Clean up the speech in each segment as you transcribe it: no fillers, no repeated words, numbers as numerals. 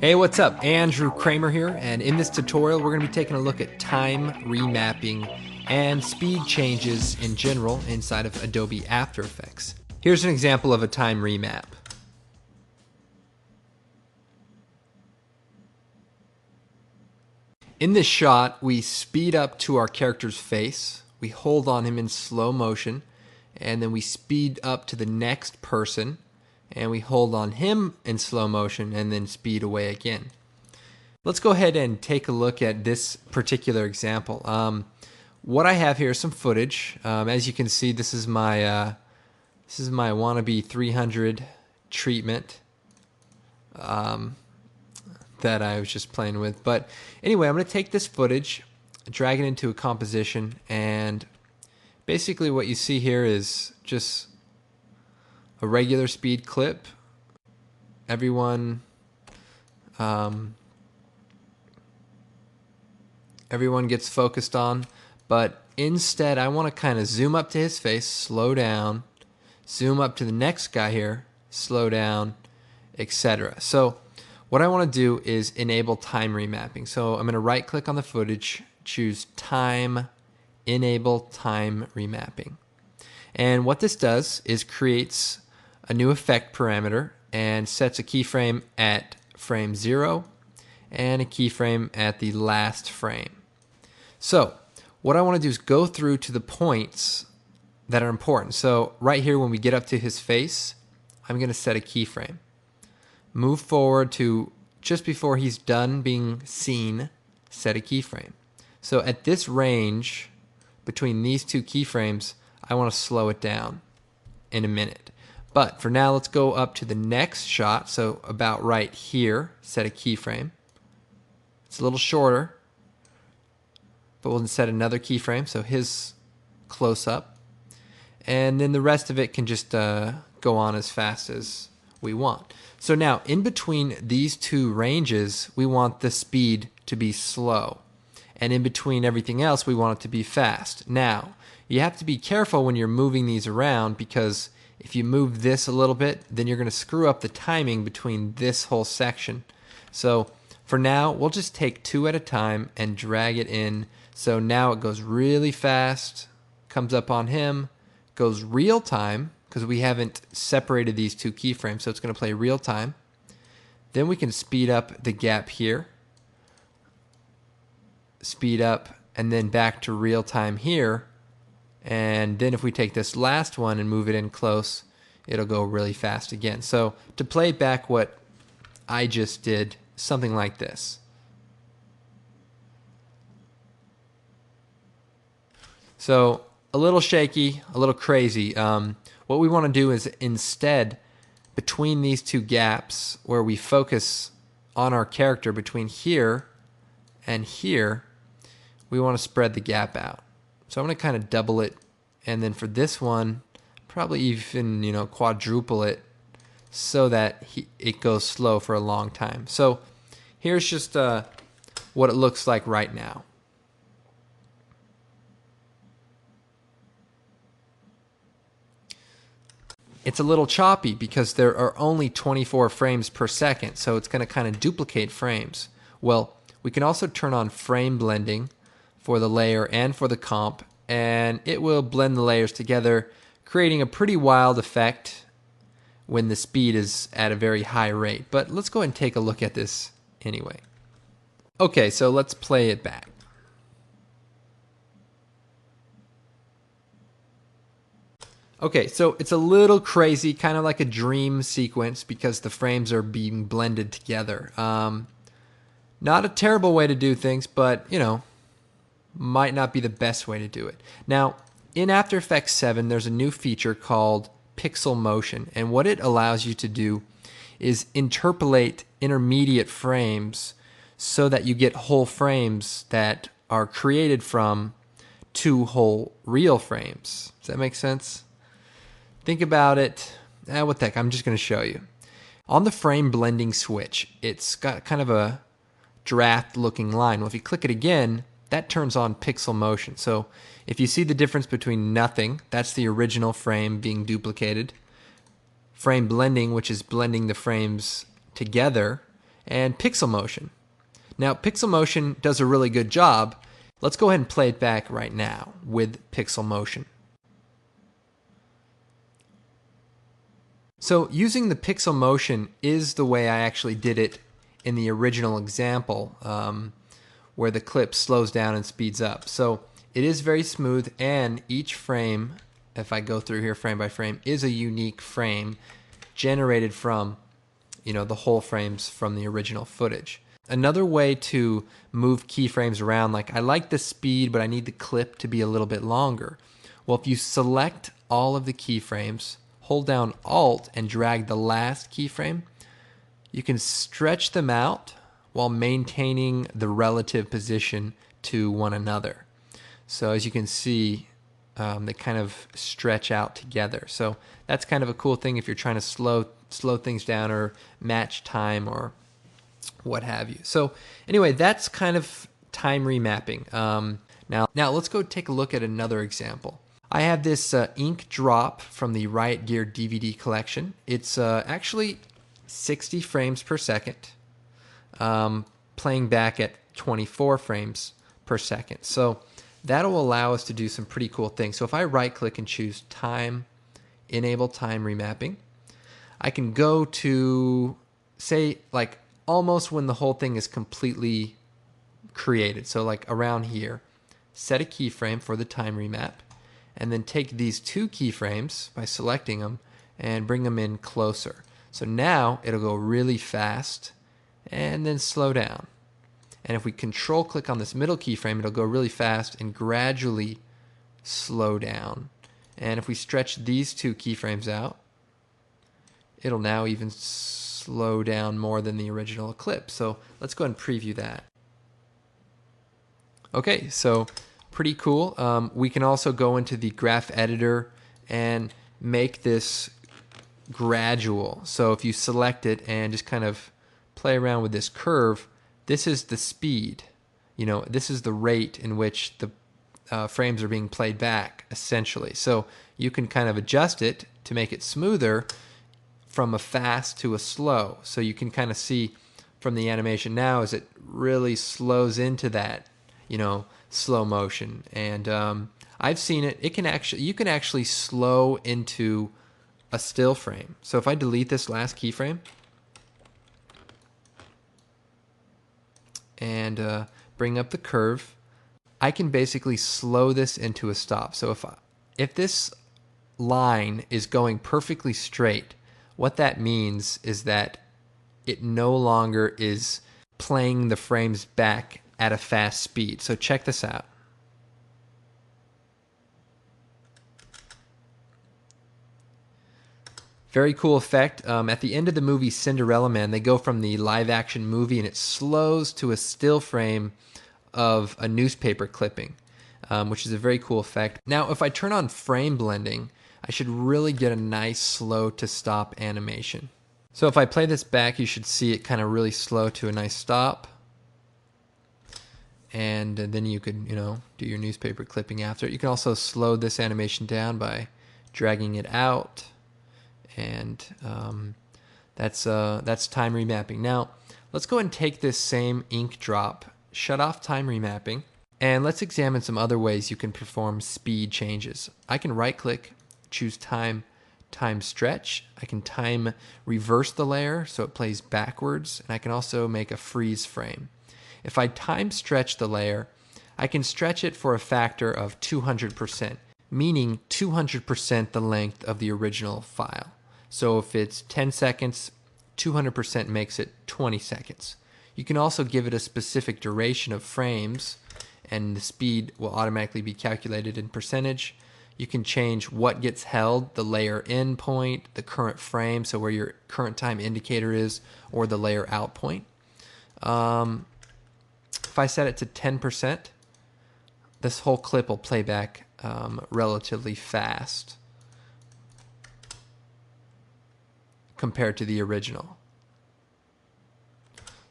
Hey, what's up? Andrew Kramer here, and in this tutorial we're going to be taking a look at time remapping and speed changes in general inside of Adobe After Effects. Here's an example of a time remap. In this shot, we speed up to our character's face, we hold on him in slow motion, and then we speed up to the next person, and we hold on him in slow motion and then speed away again. Let's go ahead and take a look at this particular example. What I have here is some footage. As you can see, this is my wannabe 300 treatment that I was just playing with. But anyway, I'm going to take this footage, drag it into a composition, and basically what you see here is just a regular speed clip. Everyone gets focused on, but instead I want to kind of zoom up to his face, slow down, zoom up to the next guy here, slow down, etc. So what I want to do is enable time remapping. So I'm going to right click on the footage, choose time, enable time remapping. And what this does is creates a new effect parameter and sets a keyframe at frame 0 and a keyframe at the last frame. So what I want to do is go through to the points that are important. So right here when we get up to his face, I'm going to set a keyframe. Move forward to just before he's done being seen, set a keyframe. So at this range between these two keyframes, I want to slow it down in a minute. But for now, let's go up to the next shot. So about right here, set a keyframe. It's a little shorter, but we'll set another keyframe, so his close up. And then the rest of it can just go on as fast as we want. So now, in between these two ranges, we want the speed to be slow. And in between everything else, we want it to be fast. Now, you have to be careful when you're moving these around, because if you move this a little bit, then you're going to screw up the timing between this whole section. So for now, we'll just take two at a time and drag it in. So now it goes really fast, comes up on him, goes real time, because we haven't separated these two keyframes, so it's going to play real time. Then we can speed up the gap here, speed up, and then back to real time here. And then if we take this last one and move it in close, it'll go really fast again. So to play back what I just did, something like this. So a little shaky, a little crazy. What we want to do is instead, between these two gaps where we focus on our character between here and here, we want to spread the gap out. So I'm going to kind of double it, and then for this one, probably even quadruple it so that it goes slow for a long time. So here's just what it looks like right now. It's a little choppy because there are only 24 frames per second, so it's going to kind of duplicate frames. Well, we can also turn on frame blending for the layer and for the comp, and it will blend the layers together, creating a pretty wild effect when the speed is at a very high rate. But let's go ahead and take a look at this anyway. Okay, so let's play it back. Okay, so it's a little crazy, kind of like a dream sequence because the frames are being blended together. Not a terrible way to do things, but might not be the best way to do it. Now, in After Effects 7, there's a new feature called Pixel Motion, and what it allows you to do is interpolate intermediate frames so that you get whole frames that are created from two whole real frames. Does that make sense? Think about it. What the heck, I'm just going to show you. On the frame blending switch, it's got kind of a draft looking line. Well, if you click it again, that turns on pixel motion. So if you see the difference between nothing, that's the original frame being duplicated, frame blending, which is blending the frames together, and pixel motion. Now, pixel motion does a really good job. Let's go ahead and play it back right now with pixel motion. So using the pixel motion is the way I actually did it in the original example, where the clip slows down and speeds up. So it is very smooth, and each frame, if I go through here frame by frame, is a unique frame generated from, the whole frames from the original footage. Another way to move keyframes around, like I like the speed, but I need the clip to be a little bit longer. Well, if you select all of the keyframes, hold down Alt and drag the last keyframe, you can stretch them out while maintaining the relative position to one another. So as you can see, they kind of stretch out together. So that's kind of a cool thing if you're trying to slow things down or match time or what have you. So anyway, that's kind of time remapping. Now let's go take a look at another example. I have this ink drop from the Riot Gear DVD collection. It's actually 60 frames per second, playing back at 24 frames per second. So that'll allow us to do some pretty cool things. So if I right click and choose time, enable time remapping, I can go to, say, like almost when the whole thing is completely created. So like around here, set a keyframe for the time remap, and then take these two keyframes by selecting them and bring them in closer. So now it'll go really fast and then slow down. And if we control click on this middle keyframe, it'll go really fast and gradually slow down. And if we stretch these two keyframes out, it'll now even slow down more than the original clip. So let's go ahead and preview that. Okay, so pretty cool. We can also go into the graph editor and make this gradual. So if you select it and just kind of play around with this curve, this is the speed. This is the rate in which the frames are being played back, essentially. So you can kind of adjust it to make it smoother from a fast to a slow. So you can kind of see from the animation now as it really slows into that, slow motion. And I've seen it. You can actually slow into a still frame. So if I delete this last keyframe and bring up the curve, I can basically slow this into a stop. So if this line is going perfectly straight, what that means is that it no longer is playing the frames back at a fast speed. So check this out. Very cool effect. At the end of the movie Cinderella Man, they go from the live action movie and it slows to a still frame of a newspaper clipping, which is a very cool effect. Now, if I turn on frame blending, I should really get a nice slow to stop animation. So if I play this back, you should see it kind of really slow to a nice stop. And then you could, do your newspaper clipping after it. You can also slow this animation down by dragging it out. And that's time remapping. Now, let's go ahead and take this same ink drop, shut off time remapping, and let's examine some other ways you can perform speed changes. I can right-click, choose time stretch. I can time reverse the layer so it plays backwards, and I can also make a freeze frame. If I time stretch the layer, I can stretch it for a factor of 200%, meaning 200% the length of the original file. So if it's 10 seconds, 200% makes it 20 seconds. You can also give it a specific duration of frames, and the speed will automatically be calculated in percentage. You can change what gets held, the layer in point, the current frame, so where your current time indicator is, or the layer out point. If I set it to 10%, this whole clip will play back relatively fast compared to the original.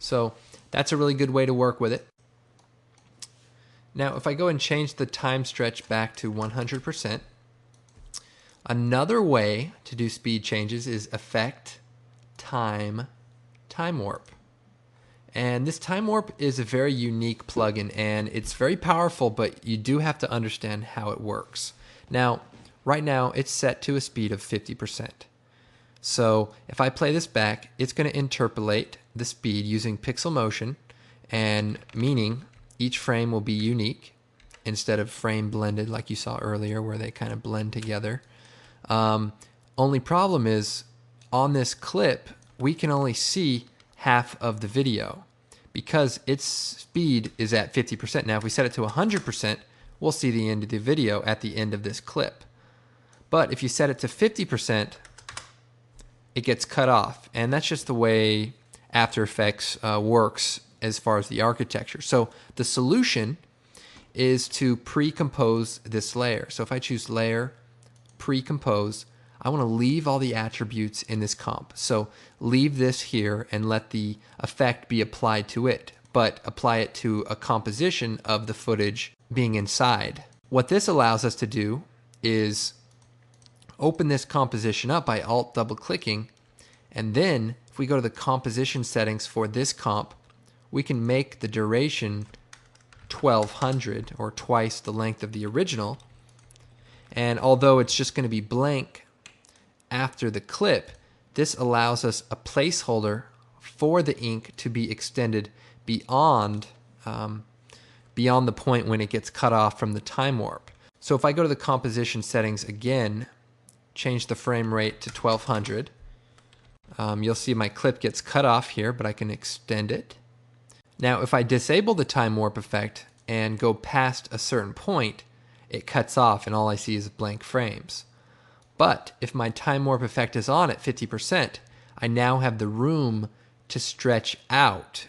So that's a really good way to work with it. Now, if I go and change the time stretch back to 100%, another way to do speed changes is Effect, Time Warp. And this Time Warp is a very unique plugin, and it's very powerful, but you do have to understand how it works. Now, right now, it's set to a speed of 50%. So if I play this back, it's going to interpolate the speed using pixel motion, and meaning each frame will be unique instead of frame blended like you saw earlier where they kind of blend together. Only problem is on this clip, we can only see half of the video because its speed is at 50%. Now, if we set it to 100%, we'll see the end of the video at the end of this clip. But if you set it to 50%, it gets cut off. And that's just the way After Effects works as far as the architecture. So the solution is to pre-compose this layer. So if I choose Layer, Pre-compose, I want to leave all the attributes in this comp. So leave this here and let the effect be applied to it, but apply it to a composition of the footage being inside. What this allows us to do is open this composition up by Alt double clicking, and then if we go to the composition settings for this comp, we can make the duration 1200 or twice the length of the original. And although it's just going to be blank after the clip, this allows us a placeholder for the ink to be extended beyond the point when it gets cut off from the time warp. So if I go to the composition settings again, change the frame rate to 1200, you'll see my clip gets cut off here, but I can extend it. Now if I disable the time warp effect and go past a certain point, it cuts off and all I see is blank frames. But if my time warp effect is on at 50%, I now have the room to stretch out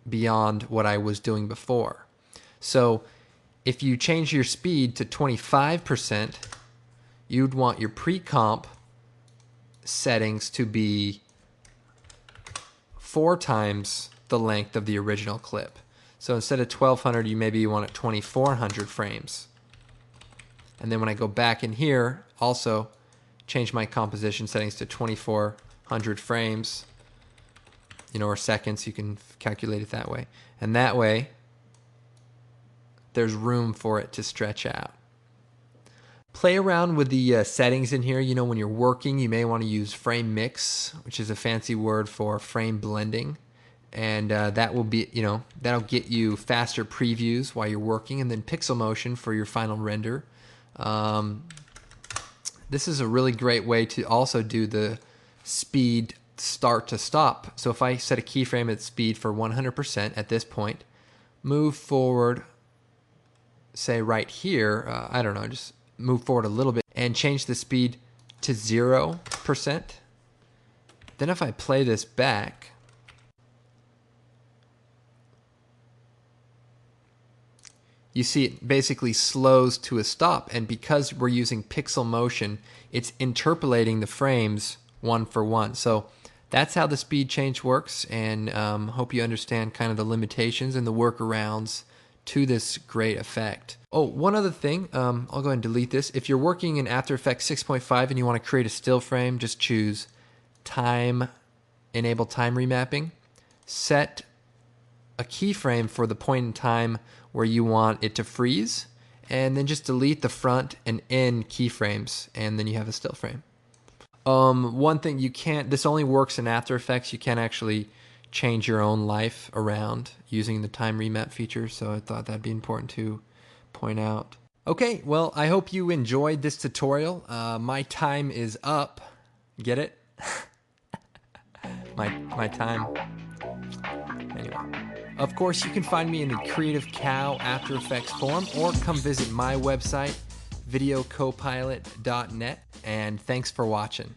beyond what I was doing before. So if you change your speed to 25%, you'd want your pre-comp settings to be 4 times the length of the original clip. So instead of 1200, you want it 2400 frames. And then when I go back in here, also change my composition settings to 2400 frames, or seconds. You can calculate it that way. And that way, there's room for it to stretch out. Play around with the settings in here. When you're working, you may want to use frame mix, which is a fancy word for frame blending. And that will be, that'll get you faster previews while you're working, and then pixel motion for your final render. This is a really great way to also do the speed start to stop. So if I set a keyframe at speed for 100% at this point, move forward, say right here, I don't know, just move forward a little bit and change the speed to 0%. Then if I play this back, you see it basically slows to a stop, and because we're using pixel motion, it's interpolating the frames one for one. So that's how the speed change works, and hope you understand kind of the limitations and the workarounds to this great effect. Oh, one other thing, I'll go ahead and delete this. If you're working in After Effects 6.5 and you want to create a still frame, just choose Enable Time Remapping. Set a keyframe for the point in time where you want it to freeze, and then just delete the front and end keyframes, and then you have a still frame. One thing this only works in After Effects. You can't actually change your own life around using the time remap feature, so I thought that'd be important to point out. Okay, well, I hope you enjoyed this tutorial. My time is up. Get it? my time. Anyway. Of course, you can find me in the Creative Cow After Effects forum, or come visit my website, videocopilot.net, and thanks for watching.